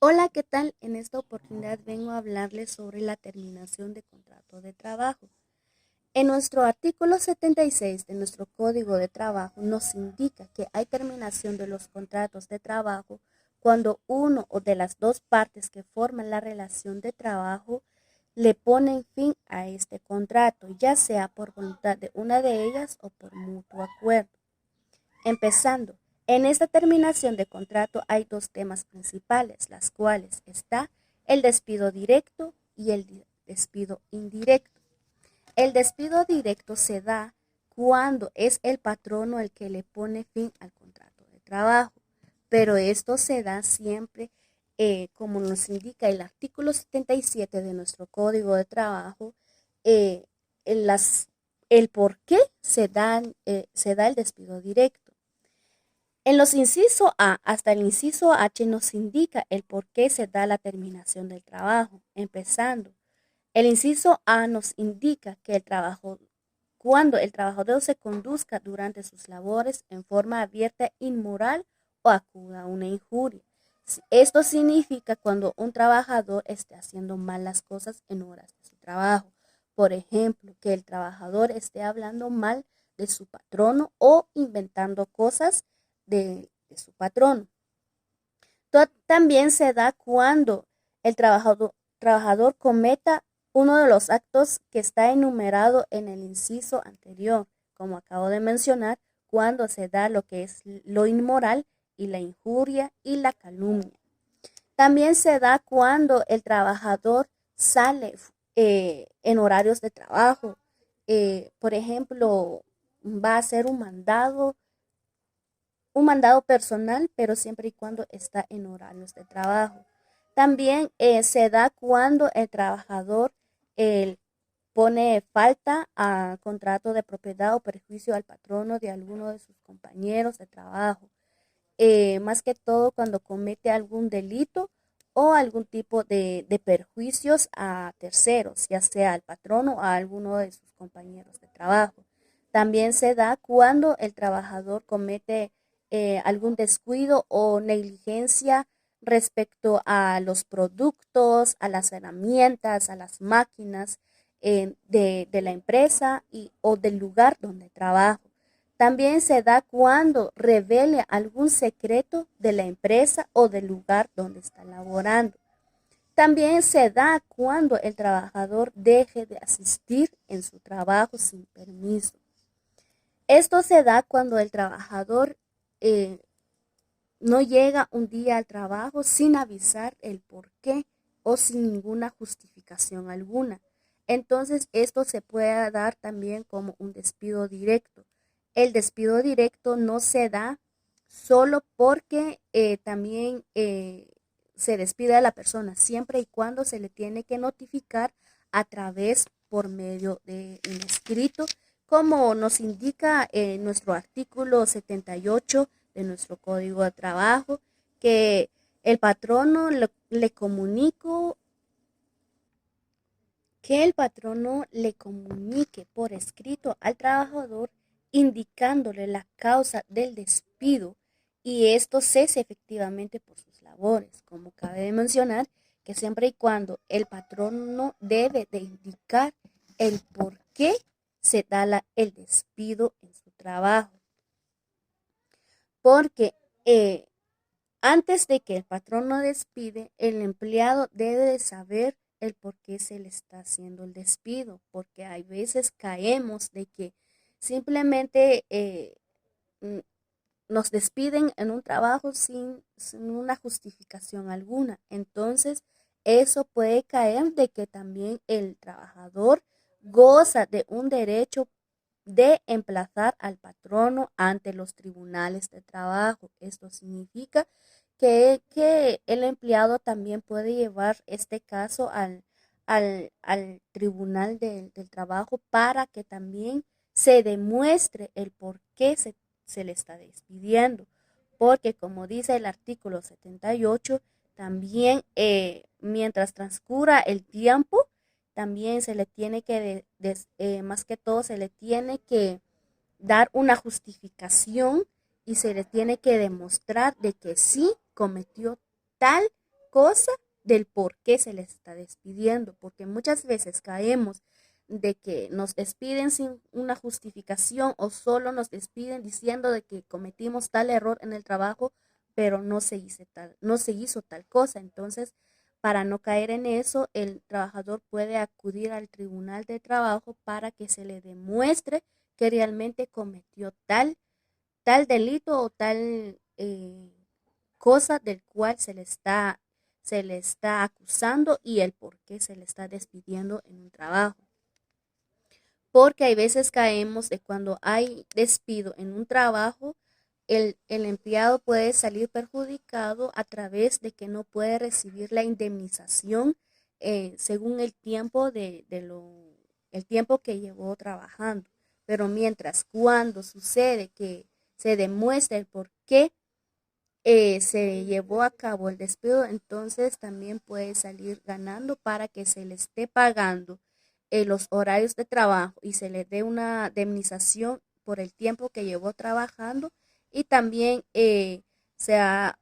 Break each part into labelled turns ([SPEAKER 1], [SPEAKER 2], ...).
[SPEAKER 1] Hola, ¿qué tal? En esta oportunidad vengo a hablarles sobre la terminación de contrato de trabajo. En nuestro artículo 76 de nuestro Código de Trabajo nos indica que hay terminación de los contratos de trabajo cuando uno o de las dos partes que forman la relación de trabajo le ponen fin a este contrato, ya sea por voluntad de una de ellas o por mutuo acuerdo. Empezando, en esta terminación de contrato hay dos temas principales, las cuales está el despido directo y el despido indirecto. El despido directo se da cuando es el patrono el que le pone fin al contrato de trabajo, pero esto se da siempre, como nos indica el artículo 77 de nuestro Código de Trabajo, eh, en el por qué se da el despido directo. En los incisos A hasta el inciso H nos indica el por qué se da la terminación del trabajo. Empezando, el inciso A nos indica que cuando el trabajador se conduzca durante sus labores en forma abierta, inmoral o acuda a una injuria. Esto significa cuando un trabajador esté haciendo mal las cosas en horas de su trabajo. Por ejemplo, que el trabajador esté hablando mal de su patrono o inventando cosas de su patrono. También se da cuando el trabajador cometa uno de los actos que está enumerado en el inciso anterior, como acabo de mencionar, cuando se da lo que es lo inmoral y la injuria y la calumnia. También se da cuando el trabajador sale en horarios de trabajo. Por ejemplo, va a hacer un mandado personal, pero siempre y cuando está en horarios de trabajo. También se da cuando el trabajador eh, pone falta a contrato de propiedad o perjuicio al patrono de alguno de sus compañeros de trabajo. Más que todo cuando comete algún delito o algún tipo de perjuicios a terceros, ya sea al patrono o a alguno de sus compañeros de trabajo. También se da cuando el trabajador comete algún descuido o negligencia respecto a los productos, a las herramientas, a las máquinas de la empresa o del lugar donde trabaja. También se da cuando revele algún secreto de la empresa o del lugar donde está laborando. También se da cuando el trabajador deje de asistir en su trabajo sin permiso. Esto se da cuando el trabajador eh, no llega un día al trabajo sin avisar el por qué o sin ninguna justificación alguna. Entonces, esto se puede dar también como un despido directo. El despido directo no se da solo porque también se despide a la persona, siempre y cuando se le tiene que notificar a través por medio de un escrito, como nos indica nuestro artículo 78 de nuestro código de trabajo, que el patrono le comunico que el patrono le comunique por escrito al trabajador indicándole la causa del despido y esto cese efectivamente por sus labores. Como cabe de mencionar, que siempre y cuando el patrono debe de indicar el por qué se da el despido en su trabajo. Porque antes de que el patrón lo despide, el empleado debe de saber el por qué se le está haciendo el despido, porque hay veces caemos de que simplemente nos despiden en un trabajo sin una justificación alguna. Entonces, eso puede caer de que también el trabajador goza de un derecho de emplazar al patrono ante los tribunales de trabajo. Esto significa que el empleado también puede llevar este caso al tribunal del trabajo para que también se demuestre el por qué se le está despidiendo. Porque como dice el artículo 78, también mientras transcurra el tiempo, también se le tiene que, más que todo, se le tiene que dar una justificación y se le tiene que demostrar de que sí cometió tal cosa del por qué se les está despidiendo, porque muchas veces caemos de que nos despiden sin una justificación o solo nos despiden diciendo de que cometimos tal error en el trabajo, pero no se hizo tal cosa. Entonces, para no caer en eso, el trabajador puede acudir al tribunal de trabajo para que se le demuestre que realmente cometió tal delito o tal cosa del cual se le está acusando y el por qué se le está despidiendo en un trabajo. Porque hay veces caemos de cuando hay despido en un trabajo, el empleado puede salir perjudicado a través de que no puede recibir la indemnización según el tiempo el tiempo que llevó trabajando. Pero mientras cuando sucede que se demuestra el por qué se llevó a cabo el despido, entonces también puede salir ganando para que se le esté pagando los horarios de trabajo y se le dé una indemnización por el tiempo que llevó trabajando y también será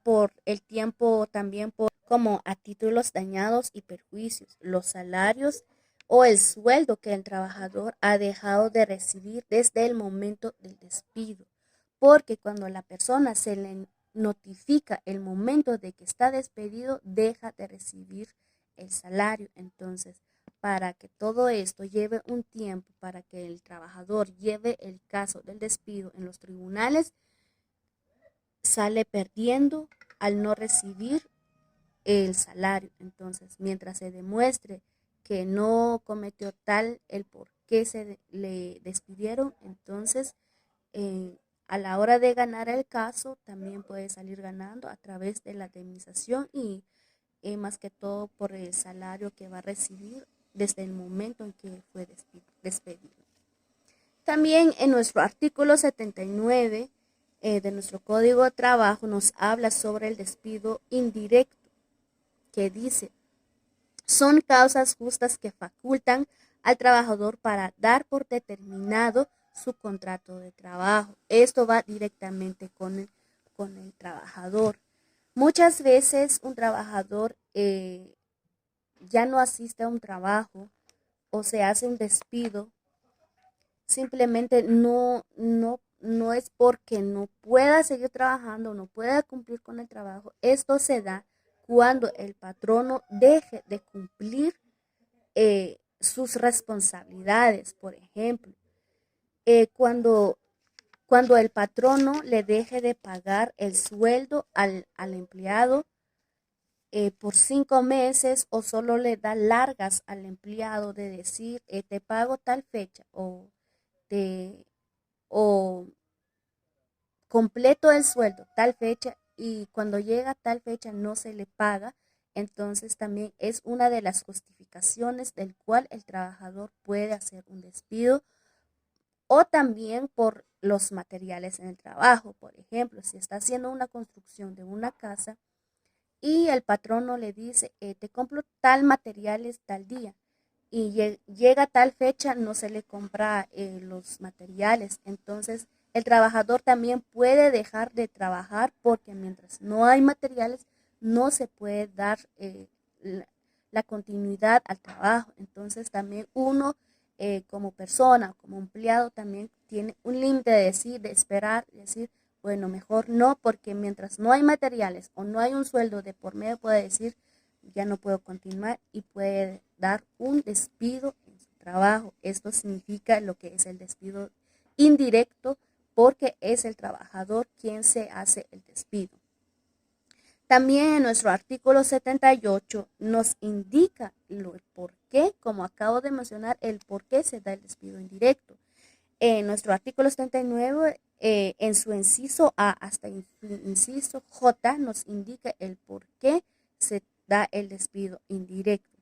[SPEAKER 1] por el tiempo también por como a títulos dañados y perjuicios, los salarios o el sueldo que el trabajador ha dejado de recibir desde el momento del despido. Porque cuando la persona se le notifica el momento de que está despedido, deja de recibir el salario. Entonces, para que todo esto lleve un tiempo, para que el trabajador lleve el caso del despido en los tribunales, sale perdiendo al no recibir el salario. Entonces, mientras se demuestre que no cometió tal el por qué le despidieron, entonces a la hora de ganar el caso también puede salir ganando a través de la indemnización y más que todo por el salario que va a recibir desde el momento en que fue despedido. También en nuestro artículo 79 de nuestro Código de Trabajo nos habla sobre el despido indirecto, que dice, son causas justas que facultan al trabajador para dar por determinado su contrato de trabajo. Esto va directamente con el trabajador. Muchas veces un trabajador ya no asiste a un trabajo o se hace un despido, simplemente no es porque no pueda seguir trabajando, no pueda cumplir con el trabajo. Esto se da cuando el patrono deje de cumplir sus responsabilidades. Por ejemplo, cuando el patrono le deje de pagar el sueldo al empleado por 5 meses o solo le da largas al empleado de decir, te pago tal fecha te, o completo el sueldo tal fecha y cuando llega tal fecha no se le paga, entonces también es una de las justificaciones del cual el trabajador puede hacer un despido o también por los materiales en el trabajo. Por ejemplo, si está haciendo una construcción de una casa y el patrono le dice, te compro tal materiales tal día y llega tal fecha, no se le compra los materiales. Entonces, el trabajador también puede dejar de trabajar porque mientras no hay materiales, no se puede dar la continuidad al trabajo. Entonces, también uno como persona, como empleado, también tiene un límite de esperar, decir, bueno, mejor no, porque mientras no hay materiales o no hay un sueldo de por medio, puede decir, ya no puedo continuar y puede dar un despido en su trabajo. Esto significa lo que es el despido indirecto porque es el trabajador quien se hace el despido. También en nuestro artículo 78 nos indica el por qué, como acabo de mencionar, el por qué se da el despido indirecto. En nuestro artículo 79, en su inciso A hasta su inciso J, nos indica el por qué se da el despido indirecto.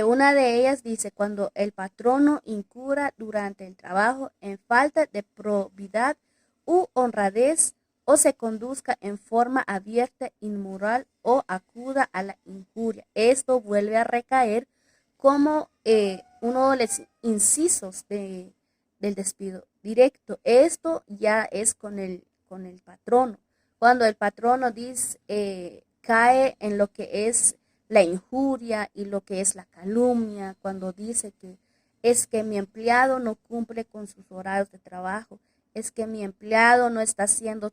[SPEAKER 1] Una de ellas dice, cuando el patrono incurra durante el trabajo en falta de probidad u honradez o se conduzca en forma abierta, inmoral o acuda a la injuria. Esto vuelve a recaer como uno de los incisos del despido directo. Esto ya es con el patrono. Cuando el patrono dice cae en lo que es la injuria y lo que es la calumnia, cuando dice que es que mi empleado no cumple con sus horarios de trabajo, es que mi empleado no está haciendo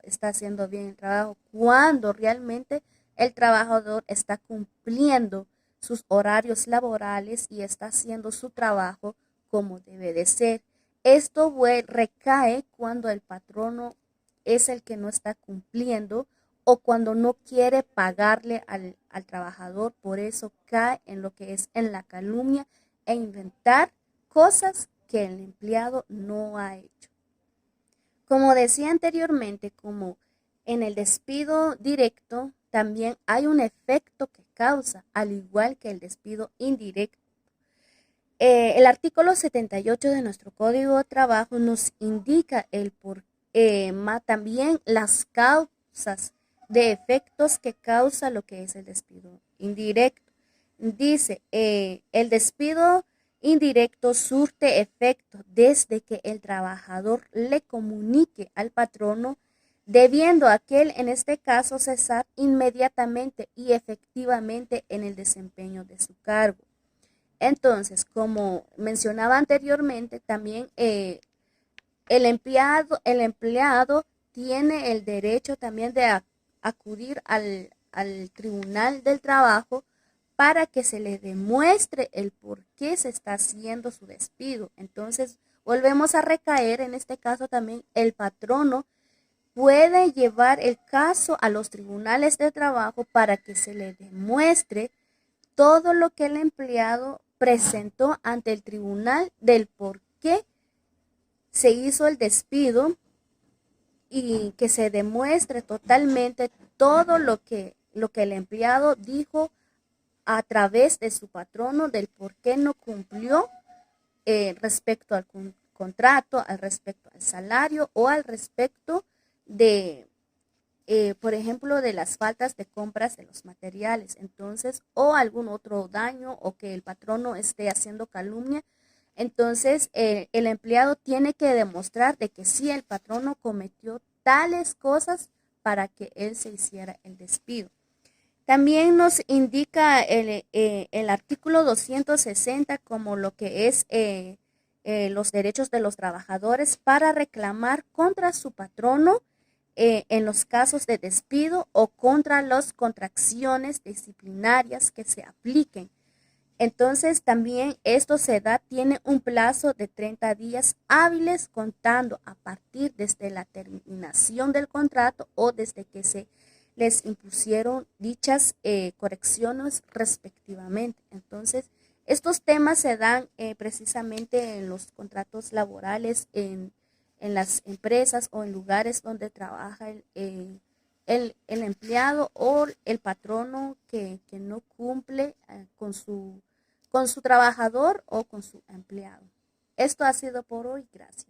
[SPEAKER 1] está haciendo bien el trabajo, cuando realmente el trabajador está cumpliendo sus horarios laborales y está haciendo su trabajo como debe de ser. Esto recae cuando el patrono es el que no está cumpliendo o cuando no quiere pagarle al trabajador, por eso cae en lo que es en la calumnia e inventar cosas que el empleado no ha hecho. Como decía anteriormente, como en el despido directo, también hay un efecto que causa, al igual que el despido indirecto. El artículo 78 de nuestro Código de Trabajo nos indica también las causas de efectos que causa lo que es el despido indirecto. Dice, el despido indirecto surte efecto desde que el trabajador le comunique al patrono, debiendo aquel, en este caso, cesar inmediatamente y efectivamente en el desempeño de su cargo. Entonces, como mencionaba anteriormente, también el empleado tiene el derecho también de acudir al tribunal del trabajo para que se le demuestre el por qué se está haciendo su despido. Entonces, volvemos a recaer, en este caso también el patrono puede llevar el caso a los tribunales de trabajo para que se le demuestre todo lo que el empleado presentó ante el tribunal del por qué se hizo el despido y que se demuestre totalmente todo lo que el empleado dijo a través de su patrono del por qué no cumplió respecto al contrato, al respecto al salario o al respecto de, por ejemplo, de las faltas de compras de los materiales, entonces, o algún otro daño o que el patrono esté haciendo calumnia. Entonces, el empleado tiene que demostrar de que sí, el patrono cometió tales cosas para que él se hiciera el despido. También nos indica el artículo 260 como lo que es los derechos de los trabajadores para reclamar contra su patrono en los casos de despido o contra las contracciones disciplinarias que se apliquen. Entonces también esto tiene un plazo de 30 días hábiles contando a partir desde la terminación del contrato o desde que se les impusieron dichas correcciones respectivamente. Entonces, estos temas se dan precisamente en los contratos laborales, en las empresas o en lugares donde trabaja el empleado o el patrono que no cumple con su trabajador o con su empleado. Esto ha sido por hoy. Gracias.